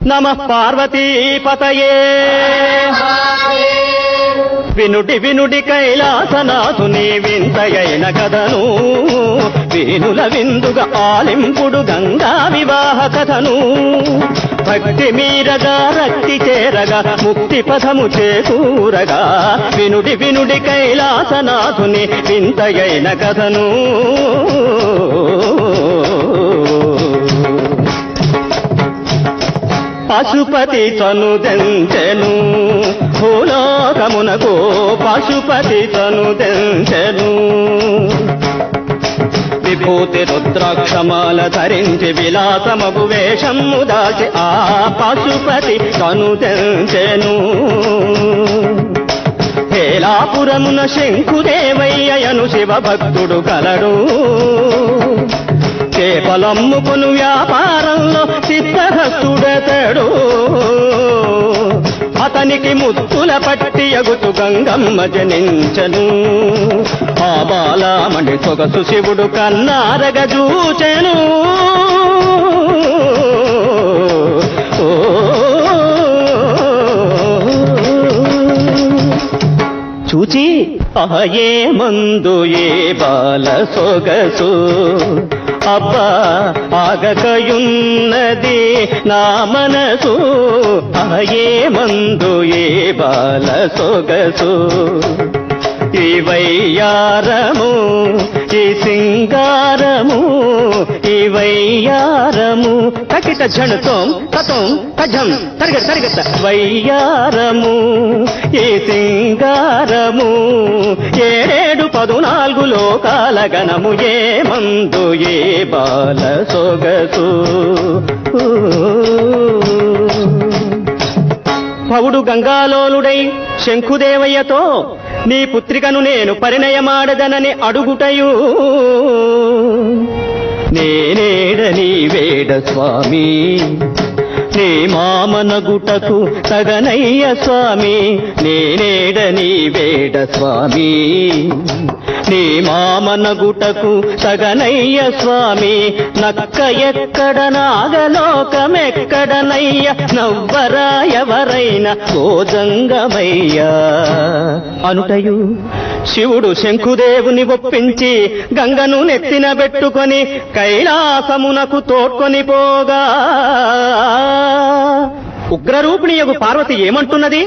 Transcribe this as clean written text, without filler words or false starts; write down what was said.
నమః పార్వతీపతయే వినుడి వినుడి కైలాసనాథుని వింతయైన కథను వీనుల విందుగా ఆలింపుడు గంగా వివాహ కథను భక్తి మీరగా రక్తి చేరగా ముక్తి పథము చేకూరగా వినుడి వినుడి కైలాసనాథుని వింతయైన కథను పశుపతి తనుదెంచెను భూలోకమునకు పశుపతి తనుదెంచెను విభూతి రుద్రాక్షమాల ధరించి విలాసమగు వేషము దాచి ఆ పశుపతి తనుదెంచెను హేలాపురమున శంకుదేవయ్యను శివభక్తుడు కలడు చేపలమ్ముకును వ్యాపారంలో సిద్ధహస్తుడతడు అతనికి ముత్తుల పట్టి ఎగుతు గంగమ్మ జనించను ఆ బాలామణి సొగసు శివుడు కన్నారగ చూచెను చూచి అహయే మందు ఏ బాల సొగసు అబ్బా ఆగకయున్నది నా మనసు అహయే మందు ఏ బాల సొగసు ఈ వయ్యారము ఈ సింగారము ఈ వయ్యారము తకిట ఝణుతోం తతోం తజం తరిగ తరిగత వయ్యారము ఈ సింగారము 714 లోకాల గణము ఏ మందు ఏ బాల సొగసు పౌడు గంగాలోలుడై శంకుదేవయ్యతో నీ పుత్రికను నేను పరిణయమాడదనని అడుగుటయు నేనేడ నీ వేడ స్వామి నీ మామనగుటకు తగనయ్య స్వామి నేనేడ నీ వేడ స్వామి నీ మామనగుటకు తగనయ్య స్వామి నక్క ఎక్కడ నాగలోకమెక్కడనయ్య నవ్వరా ఎవరైనా గోజంగమయ్యా అనుటయు శివుడు శంకుదేవుని ఒప్పించి గంగను నెత్తిన పెట్టుకొని కైలాసమునకు తోడ్కొని పోగా ఉగ్రరూపిణి యగు పార్వతి ఏమంటున్నది?